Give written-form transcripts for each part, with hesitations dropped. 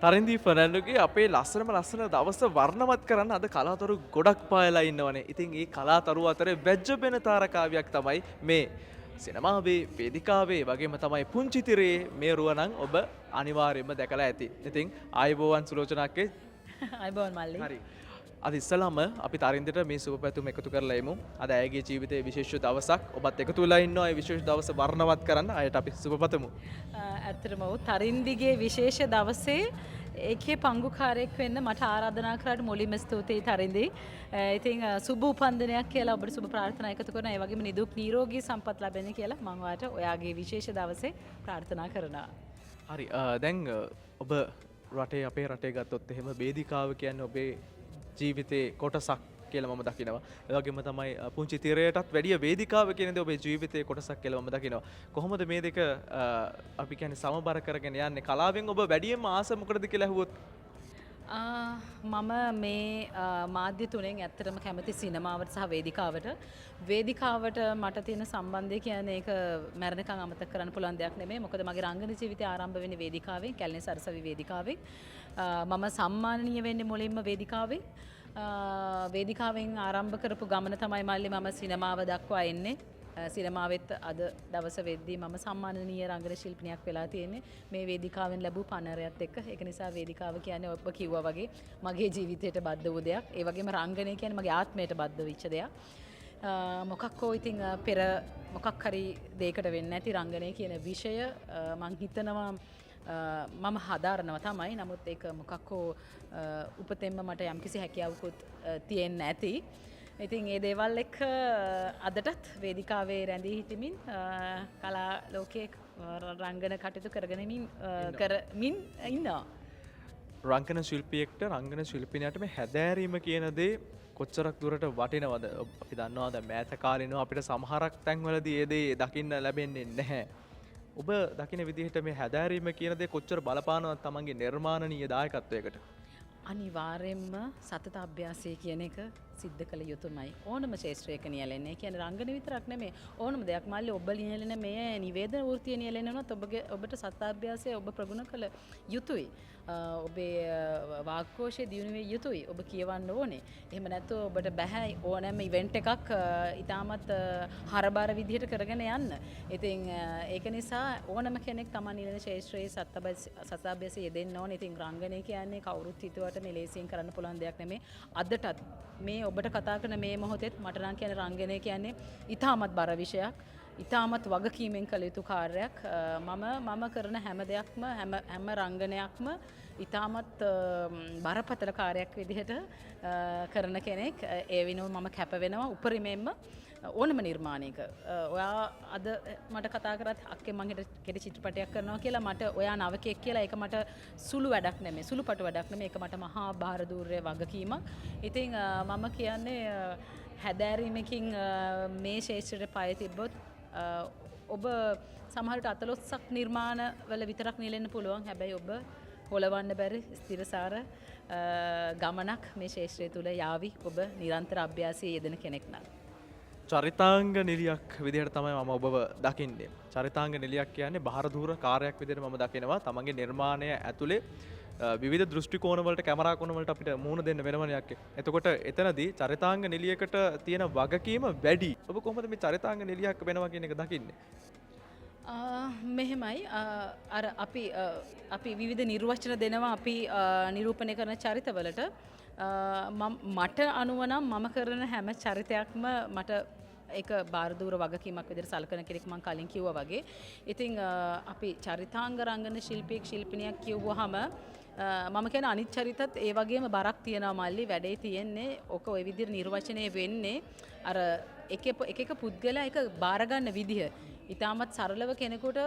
තරන්දී ෆර්නැන්ඩෝගේ අපේ ලස්සන දවස වර්ණවත් කරන්න අද කලාතුරු ගොඩක් පායලා ඉන්නවනේ. ඉතින් ඒ කලාතුරු අතරේ වැජ්ජබෙන තාරකාවයක් තමයි මේ සිනමාවේ වේදිකාවේ වගේම තමයි පුංචි තිරේ මේ රුවණන් ඔබ අනිවාර්යයෙන්ම දැකලා ඇති. ඉතින් ආයුබෝවන් සුලෝචනාක්කේ. අයිබෝන් මල්ලි. හරි. අද ඉස්සලාම අපි තරින්දට මේ සුබ පැතුම් එකතු කරලා එමු. අද ඇයගේ ජීවිතයේ විශේෂ දවසක්. ඔබත් එකතු වෙලා ඉන්නවා ඒ විශේෂ දවස වර්ණවත් කරන්න. අයට අපි සුබ පතමු. ඇත්තටම ඔව් තරින්දිගේ විශේෂ දවසේ ඒකේ පංගුකාරයෙක් වෙන්න මට ආරාධනා කරාට මුලින්ම ස්තුතියි තරින්දි. ඉතින් සුබ උපන්දිනයක් කියලා ඔබට සුබ ප්‍රාර්ථනා එකතු කරනවා. ඒ වගේම නිදුක් නිරෝගී සම්පත් ලැබෙන්න කියලා මම ඔයාලට ඔයාගේ විශේෂ දවසේ ප්‍රාර්ථනා කරනවා. හරි. දැන් ඔබ රටේ අපේ රටේ ගත්තොත් එහෙම වේදිකාව කියන්නේ ඔබේ ජීවිතේ කොටසක් කියලා මම දකිනවා. ඒ වගේම තමයි පුංචි තිරයටත් වැඩිය වේදිකාව කියන දේ ඔබේ ජීවිතේ කොටසක් කියලා මම දකිනවා. කොහොමද මේ දෙක අපි කියන්නේ සමබර කරගෙන යන්නේ? කලාවෙන් ඔබ වැඩියෙන්ම ආස මොකටද කියලා අහුවොත්? මම මේ මාධ්‍ය තුනෙන් ඇත්තටම කැමති සිනමාවට සහ වේදිකාවට. වේදිකාවට මට තියෙන සම්බන්ධය කියන්නේ ඒක මැරෙනකන් අමතක කරන්න පුළුවන් දෙයක් නෙමෙයි. මොකද මගේ රංගන ජීවිතය ආරම්භ වෙන්නේ වේදිකාවෙන්, කැලණි සරසවි වේදිකාවෙන්. මම සම්මානනීය වෙන්නේ මුලින්ම වේදිකාවෙන්. වේදිකාවෙන් ආරම්භ කරපු ගමන තමයි මල්ලි මම සිනමාව දක්වා එන්නේ. සිනමාවෙත් අද දවස වෙද්දී මම සම්මානනීය රංගන ශිල්පිනියක් වෙලා තියෙන්නේ මේ වේදිකාවෙන් ලැබූ පනරයත් එක්ක. ඒක නිසා වේදිකාව කියන්නේ ඔබ කිව්වා වගේ මගේ ජීවිතයට බද්ධ වූ දෙයක්. ඒ වගේම රංගනය කියන්නේ මගේ ආත්මයට බද්ධ වෙච්ච දෙයක්. මොකක් හෝ ඉතින් පෙර මොකක් හරි දෙයකට වෙන්නේ නැති රංගනය කියන විෂය මං හිතනවා මම හදාරනවා තමයි. නමුත් ඒක මොකක් හෝ උපතෙන්ම මට යම්කිසි හැකියාවකුත් තියෙන්න ඇති. ඉතින් ඒ දේවල් එක්ක අදටත් වේදිකාවේ රැඳී හිටමින් කලා ලෝකයේ රංගන කටයුතු කරමින් ඉන්නවා. රංගන ශිල්පියෙක්ට රංගන ශිල්පිනියට මේ හැදෑරීම කියන දේ කොච්චරක් දුරට වටිනවද? අපි දන්නවාද මෑත කාලිනව අපිට සමහරක් තැන්වලදී ඒ දේ දකින්න ලැබෙන්නේ නැහැ. ඔබ දකින විදිහට මේ හැදෑරීම කියන දේ කොච්චර බලපානවද තමන්ගේ නිර්මාණනීය දායකත්වයකට? අනිවාර්යෙන්ම සතත අභ්‍යාසය කියන එක සිද්ධ කළ යුතුමයි. ඕනම ශේෂ්ත්‍රයක නියැලෙන්නේ. කියන්නේ රංගන විතරක් නෙමෙයි. ඕනම දෙයක් මල්ලි ඔබ නියැලෙන මේ නිවේදන වෘත්තිය නියැලෙනවත් ඔබට සතත අභ්‍යාසය ඔබ ප්‍රගුණ කළ යුතුයි. ඔබේ වාක්කෝෂය දියුණු විය යුතුයි. ඔබ කියවන්න ඕනේ. එහෙම නැත්නම් ඔබට බෑ ඕනෑම ඉවෙන්ට් එකක් ඉතාමත් හරබර විදිහට කරගෙන යන්න. ඉතින් ඒක නිසා ඕනම කෙනෙක් තමන් නියැලෙන ශේෂ්ත්‍රයේ සතත අභ්‍යාසය යෙදෙන්න ඕනේ. ඉතින් රංගනය කියන්නේ කවුරුත් හිතුවට මෙලෙසින් කරන්න පුළුවන් දෙයක් නෙමෙයි. අදටත් මේ ඔබට කතා කරන මේ මොහොතේත් මට නම් කියන රංගනය කියන්නේ ඉතාමත් බර විෂයක්. ඉතාමත් වගකීමෙන් කළ යුතු කාර්යයක්. මම කරන හැම දෙයක්ම හැම රංගනයක්ම ඉතාමත් බරපතල කාර්යයක් විදිහට කරන කෙනෙක්. ඒ වෙනුව මම කැප වෙනවා උපරිමයෙන්ම ඕනම නිර්මාණයක. ඔයා අද මට කතා කරත් අක්කේ මං හෙට කෙටි චිත්‍රපටයක් කරනවා කියලා මට ඔයා නවකෙක් කියලා ඒක මට සුළු වැඩක් නෙමෙයි. සුළුපටු වැඩක් නෙමෙයි. ඒක මට මහා භාරදූර්ය වගකීමක්. ඉතින් මම කියන්නේ හැදෑරීමකින් මේ ශේෂ්ත්‍රයට පය තිබ්බොත් ඔබ සමහරට අතලොස්සක් නිර්මාණවල විතරක් නියැලෙන්න පුළුවන්. හැබැයි ඔබ හොලවන්න බැරි ස්ථිරසාර ගමනක් මේ ශේෂ්ත්‍රය තුළ යාවි. ඔබ නිරන්තර අභ්‍යාසයේ යෙදෙන කෙනෙක් නම්. චරිතාංග නිලියක් විදිහට තමයි මම ඔබව දකින්නේ. චරිතාංග නිලියක් කියන්නේ බාහිර කාර්යයක් විදිහට මම දකිනවා. තමන්ගේ නිර්මාණය ඇතුලේ විවිධ දෘෂ්ටි කෝණ වලට කැමරා කෝණ වලට අපිට මුහුණ දෙන්න වෙනවනේ. එතකොට එතනදී චරිතාංග නිලියකට තියෙන වගකීම වැඩි. ඔබ කොහොමද මේ චරිතාංග නිලියක් වෙනවා කියන එක දකින්නේ? මෙහෙමයි අර අපි විවිධ නිර්වචන දෙනවා අපි නිරූපණය කරන චරිතවලට. මට අනුව නම් මම කරන හැම චරිතයක්ම මට ඒක බාරදූර වගකීමක් විදිහට සලකන කෙනෙක් මම කලින් කිව්වා වගේ. ඉතින් අපි චරිතාංග රංගන ශිල්පියෙක් ශිල්පිනියක් කියවුවාම මම කියන අනිත් චරිතත් ඒ වගේම බරක් තියෙනවා මල්ලි. වැඩේ තියෙන්නේ ඔක ওই විදිහට නිර්වචනය වෙන්නේ අර එක පුද්ගලයා ඒක බාර ගන්න විදිහ. ඉතාමත් සරලව කෙනෙකුට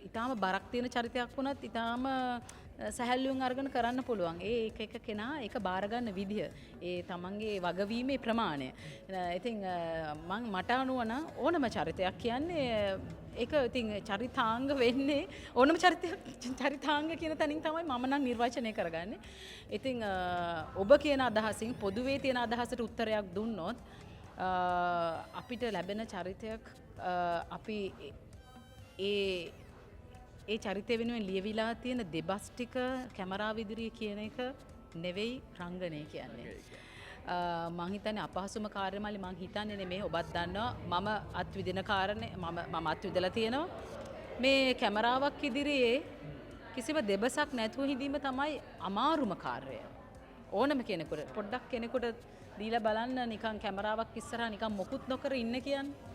ඉතාම බරක් තියෙන චරිතයක් වුණත් ඉතාම සැහැල්ලුවෙන් අරගෙන කරන්න පුළුවන්. ඒක කෙනා ඒක බාර ගන්න විදිය. ඒ තමන්ගේ වගවීමේ ප්‍රමාණය. ඉතින් මට අනුව නම් ඕනම චරිතයක් කියන්නේ ඒක ඉතින් චරිතාංග වෙන්නේ ඕනම චරිතාංග කියන තැනින් තමයි මම නම් නිර්වචනය කරගන්නේ. ඉතින් ඔබ කියන අදහසින් පොදුවේ තියෙන අදහසට උත්තරයක් දුන්නොත් අපිට ලැබෙන චරිතයක් අපි ඒ චරිතය වෙනුවෙන් ලියවිලා තියෙන දෙබස් ටික කැමරාව ඉදිරියේ කියන එක නෙවෙයි රංගනය කියන්නේ. මං හිතන්නේ අපහසුම කාර්යමල්ලි මං හිතන්නේ නෙමෙයි ඔබත් දන්නවා මම අත්විදින කාරණේ මම අත්විදලා තියෙනවා මේ කැමරාවක් ඉදිරියේ කිසිම දෙබසක් නැතුව හිඳීම තමයි අමාරුම කාර්යය. ඕනම කෙනෙකුට පොඩ්ඩක් කෙනෙකුට දීලා බලන්න නිකන් කැමරාවක් ඉස්සරහා නිකන් මොකුත් නොකර ඉන්න කියන්නේ.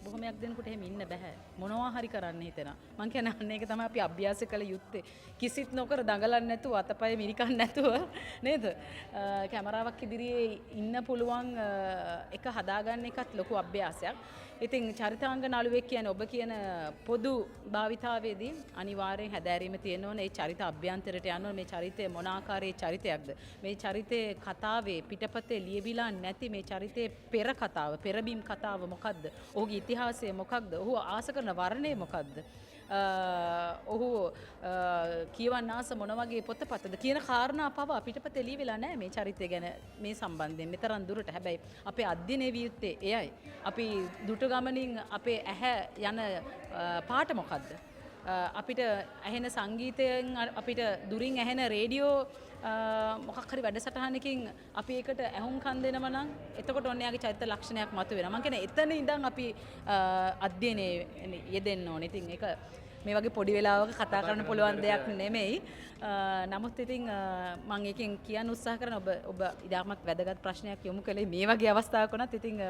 බොහොමයක් දෙනකොට එහෙම ඉන්න බෑ. මොනවා හරි කරන්න හිතෙනවා. මං කියන්නේ අන්න ඒක තමයි අපි අභ්‍යාස කළ යුත්තේ. කිසිත් නොකර දඟලන්න නැතුව අතපය මිරිකන්න නැතුව නේද? කැමරාවක් ඉදිරියේ ඉන්න පුළුවන් එක හදාගන්න එකත් ලොකු අභ්‍යාසයක්. ඉතින් චරිතාංග නළුවෙක් කියන්නේ ඔබ කියන පොදු භාවිතාවේදී අනිවාර්යෙන් හැදෑරීම තියෙන්න ඕනේ. ඒ චරිත අභ්‍යන්තරයට යන්න ඕනේ. මේ චරිතය මොන ආකාරයේ චරිතයක්ද? මේ චරිතයේ කතාවේ පිටපතේ ලියවිලා නැති මේ චරිතයේ පෙර කතාව, පෙරබිම් කතාව මොකක්ද? ඔහුගේ ඉතිහාසය මොකක්ද? ඔහු ආස කරන වර්ණය මොකක්ද? ඔහු කියවන්න ආස මොන වගේ පොතපතද කියන කාරණා පවා පිටපතේ ලියවිලා නැහැ මේ චරිතය ගැන මේ සම්බන්ධයෙන් මෙතරම් දුරට. හැබැයි අපේ අධ්‍යයනයේ විය යුත්තේ එයයි. අපි දුටු ගමනින් අපේ ඇහැ යන පාට මොකක්ද? අපිට ඇහෙන සංගීතයෙන් අපිට දුරින් ඇහෙන රේඩියෝ මොකක් හරි වැඩසටහනකින් අපි ඒකට ඇහුම්කන් දෙනවා නම් එතකොට ඔන්න යාගේ චරිත ලක්ෂණයක් මතුවෙනවා. මම කියන්නේ එතන ඉඳන් අපි අධ්‍යයනයේ යෙදෙන්න ඕනේ. ඉතින් ඒක මේ වගේ පොඩි වෙලාවක කතා කරන්න පුළුවන් දෙයක් නෙමෙයි. නමුත් ඉතින් මම එකෙන් කියන්න උත්සාහ කරන ඔබ ඉතාමත් වැදගත් ප්‍රශ්නයක් යොමු කළේ මේ වගේ අවස්ථාවක උනත් ඉතින්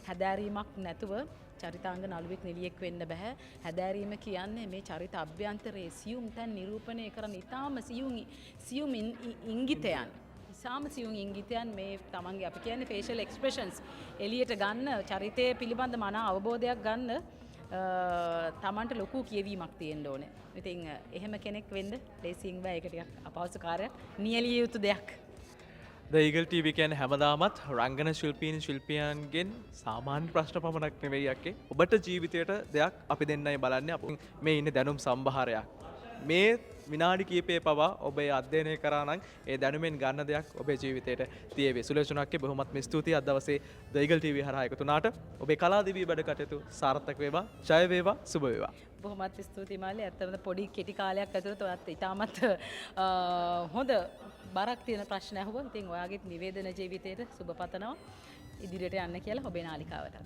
හැදෑරීමක් නැතුව චරිතාංග නළුවෙක් නිලියෙක් වෙන්න බෑ. හැදෑරීම කියන්නේ මේ චරිත අභ්‍යන්තරයේ සියුම් තැන් නිරූපණය කරන ඉතාම සියුම් ඉංගිතයන්. ඉතාම සියුම් ඉංගිතයන් මේ තමන්ගේ අපි කියන්නේ facial expressions එළියට ගන්න චරිතය පිළිබඳ මන අවබෝධයක් ගන්න තමන්ට ලොකු කියවීමක් තියෙන්න ඕනේ. ඉතින් එහෙම කෙනෙක් වෙන්න ලේසියෙන් බෑ. ඒක ටිකක් අපහසු කාර්යයක්. නියැලිය යුතු දෙයක්. The Eagle TV කියන්නේ හැමදාමත් රංගන ශිල්පියන්ගෙන් සාමාන්‍ය ප්‍රශ්න පමණක් නෙවෙයි යක්කේ. ඔබට ජීවිතයට දෙයක් අපි දෙන්නයි බලන්නේ. අපි මේ ඉන්නේ දැනුම් සම්භාරයක්. මේ විනාඩි කීපේ පවා ඔබ අධ්‍යයනය කරා නම් ඒ දැනුමෙන් ගන්න දෙයක් ඔබේ ජීවිතයට තියේවි. සුලේෂුණක්ගේ බොහොමත්ම ස්තුතියි අද දවසේ The Eagle TV හරහා එකතු වුණාට. ඔබේ කලාදිවි වැඩ කටයුතු සාර්ථක වේවා. ජය වේවා. සුබ වේවා. බොහොමත් ස්තුතියි මාලි. ඇත්තටම පොඩි කෙටි කාලයක් ඇතුළත ඔයත් ඉතාමත් හොඳ බරක් තියෙන ප්‍රශ්න අහුවා. ඉතින් ඔයාගේ නිවේදන ජීවිතයට සුබ පතනවා. ඉදිරියට යන්න කියලා ඔබේ නාලිකාවට.